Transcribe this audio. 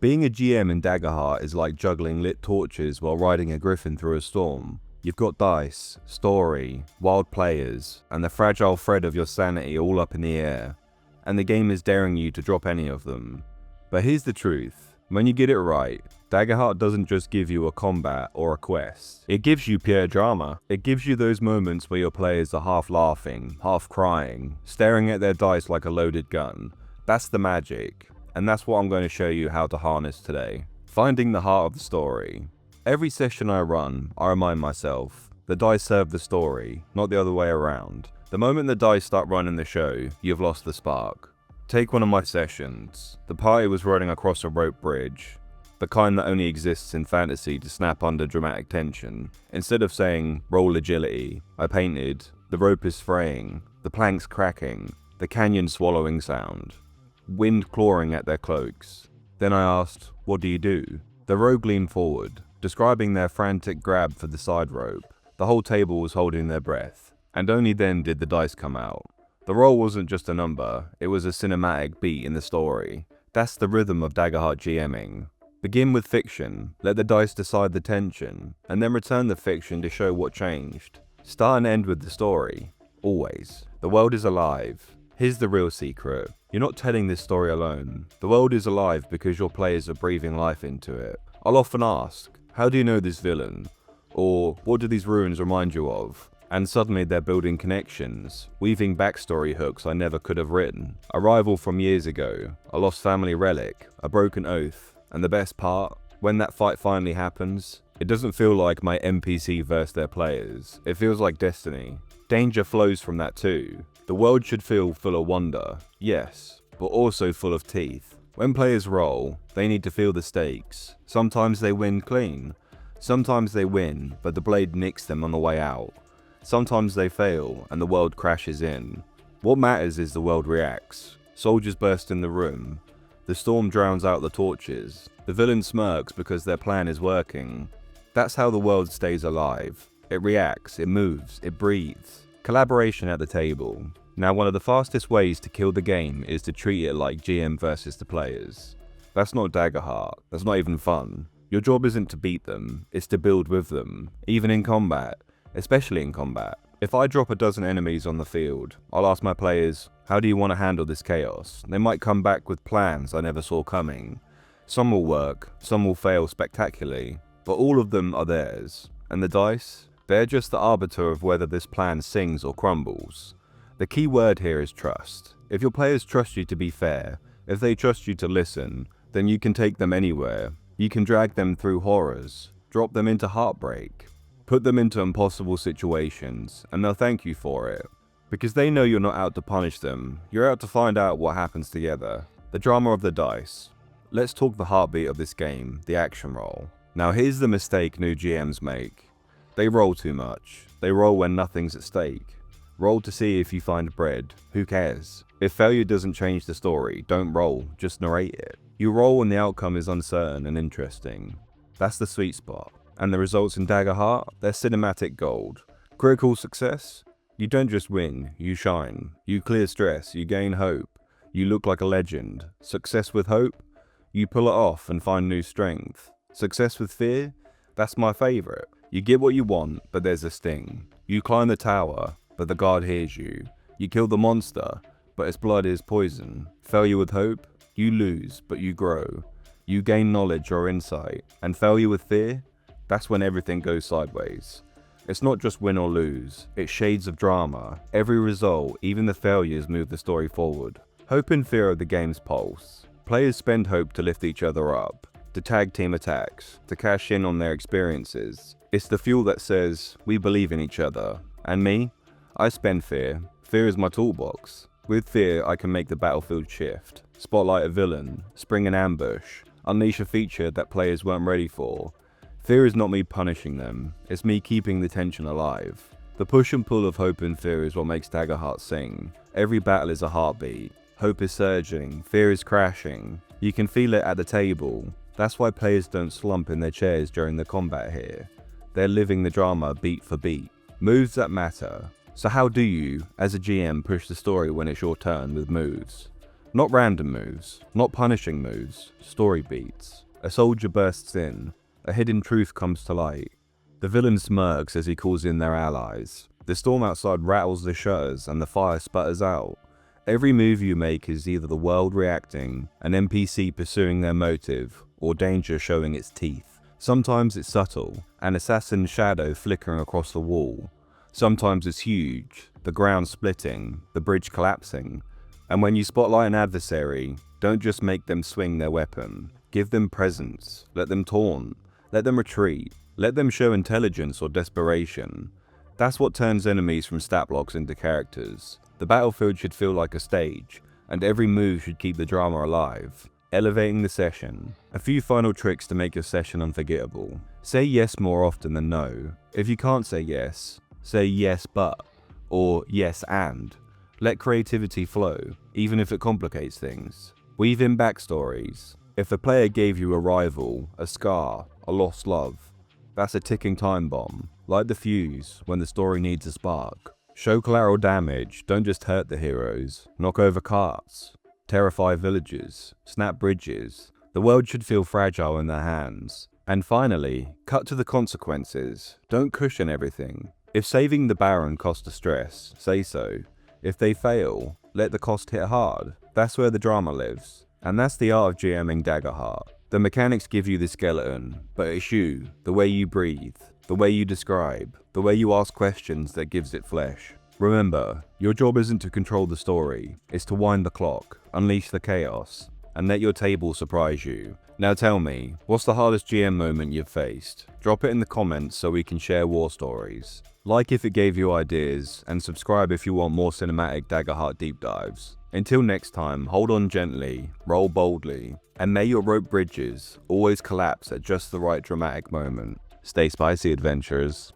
Being a GM in Daggerheart is like juggling lit torches while riding a griffin through a storm. You've got dice, story, wild players, and the fragile thread of your sanity all up in the air, and the game is daring you to drop any of them. But here's the truth, when you get it right, Daggerheart doesn't just give you a combat or a quest. It gives you pure drama. It gives you those moments where your players are half laughing, half crying, staring at their dice like a loaded gun. That's the magic. And that's what I'm going to show you how to harness today. Finding the heart of the story. Every session I run, I remind myself, the dice serve the story, not the other way around. The moment the dice start running the show, you've lost the spark. Take one of my sessions. The party was riding across a rope bridge, the kind that only exists in fantasy to snap under dramatic tension. Instead of saying, roll agility, I painted, the rope is fraying, the planks cracking, the canyon swallowing sound. Wind clawing at their cloaks. Then I asked, what do you do? The rogue leaned forward, describing their frantic grab for the side rope. The whole table was holding their breath, and only then did the dice come out. The roll wasn't just a number, it was a cinematic beat in the story. That's the rhythm of Daggerheart GMing. Begin with fiction, let the dice decide the tension, and then return the fiction to show what changed. Start and end with the story, always. The world is alive. Here's the real secret. You're not telling this story alone. The world is alive because your players are breathing life into it. I'll often ask, how do you know this villain? Or, what do these ruins remind you of? And suddenly they're building connections, weaving backstory hooks I never could have written. A rival from years ago, a lost family relic, a broken oath. And the best part, when that fight finally happens, it doesn't feel like my NPC versus their players. It feels like destiny. Danger flows from that too. The world should feel full of wonder, yes, but also full of teeth. When players roll, they need to feel the stakes. Sometimes they win clean. Sometimes they win, but the blade nicks them on the way out. Sometimes they fail, and the world crashes in. What matters is the world reacts. Soldiers burst in the room. The storm drowns out the torches. The villain smirks because their plan is working. That's how the world stays alive. It reacts, it moves, it breathes. Collaboration at the table. Now, one of the fastest ways to kill the game is to treat it like GM versus the players. That's not Daggerheart. That's not even fun. Your job isn't to beat them, it's to build with them, even in combat, especially in combat. If I drop a dozen enemies on the field, I'll ask my players, how do you want to handle this chaos? They might come back with plans I never saw coming. Some will work, some will fail spectacularly, but all of them are theirs. And the dice? They're just the arbiter of whether this plan sings or crumbles. The key word here is trust. If your players trust you to be fair, if they trust you to listen, then you can take them anywhere. You can drag them through horrors, drop them into heartbreak, put them into impossible situations, and they'll thank you for it. Because they know you're not out to punish them, you're out to find out what happens together. The drama of the dice. Let's talk the heartbeat of this game, the action roll. Now here's the mistake new GMs make. They roll too much. They roll when nothing's at stake. Roll to see if you find bread. Who cares? If failure doesn't change the story, don't roll, just narrate it. You roll when the outcome is uncertain and interesting. That's the sweet spot. And the results in Daggerheart, they're cinematic gold. Critical success? You don't just win, you shine. You clear stress, you gain hope. You look like a legend. Success with hope? You pull it off and find new strength. Success with fear? That's my favorite. You get what you want, but there's a sting. You climb the tower, but the guard hears you. You kill the monster, but its blood is poison. Failure with hope? You lose, but you grow. You gain knowledge or insight. And failure with fear? That's when everything goes sideways. It's not just win or lose, it's shades of drama. Every result, even the failures, move the story forward. Hope and fear are the game's pulse. Players spend hope to lift each other up, to tag team attacks, to cash in on their experiences. It's the fuel that says, we believe in each other. And me? I spend fear. Fear is my toolbox. With fear, I can make the battlefield shift, spotlight a villain, spring an ambush, unleash a feature that players weren't ready for. Fear is not me punishing them, it's me keeping the tension alive. The push and pull of hope and fear is what makes Daggerheart sing. Every battle is a heartbeat. Hope is surging, fear is crashing. You can feel it at the table. That's why players don't slump in their chairs during the combat here. They're living the drama beat for beat. Moves that matter. So how do you, as a GM, push the story when it's your turn with moves? Not random moves, not punishing moves, story beats. A soldier bursts in, a hidden truth comes to light. The villain smirks as he calls in their allies. The storm outside rattles the shutters and the fire sputters out. Every move you make is either the world reacting, an NPC pursuing their motive, or danger showing its teeth. Sometimes it's subtle, an assassin's shadow flickering across the wall. Sometimes it's huge, the ground splitting, the bridge collapsing. And when you spotlight an adversary, don't just make them swing their weapon. Give them presence, let them taunt, let them retreat, let them show intelligence or desperation. That's what turns enemies from stat blocks into characters. The battlefield should feel like a stage, and every move should keep the drama alive, elevating the session. A few final tricks to make your session unforgettable. Say yes more often than no. If you can't say yes, say yes but, or yes and. Let creativity flow, even if it complicates things. Weave in backstories. If the player gave you a rival, a scar, a lost love, that's a ticking time bomb. Light the fuse when the story needs a spark. Show collateral damage, don't just hurt the heroes. Knock over carts, terrify villages, snap bridges. The world should feel fragile in their hands. And finally, cut to the consequences. Don't cushion everything. If saving the Baron cost a stress, say so. If they fail, let the cost hit hard. That's where the drama lives. And that's the art of GMing Daggerheart. The mechanics give you the skeleton, but it's you, the way you breathe, the way you describe, the way you ask questions that gives it flesh. Remember, your job isn't to control the story, it's to wind the clock, unleash the chaos, and let your table surprise you. Now tell me, what's the hardest GM moment you've faced? Drop it in the comments so we can share war stories. Like if it gave you ideas, and subscribe if you want more cinematic Daggerheart deep dives. Until next time, hold on gently, roll boldly, and may your rope bridges always collapse at just the right dramatic moment. Stay spicy, adventurers.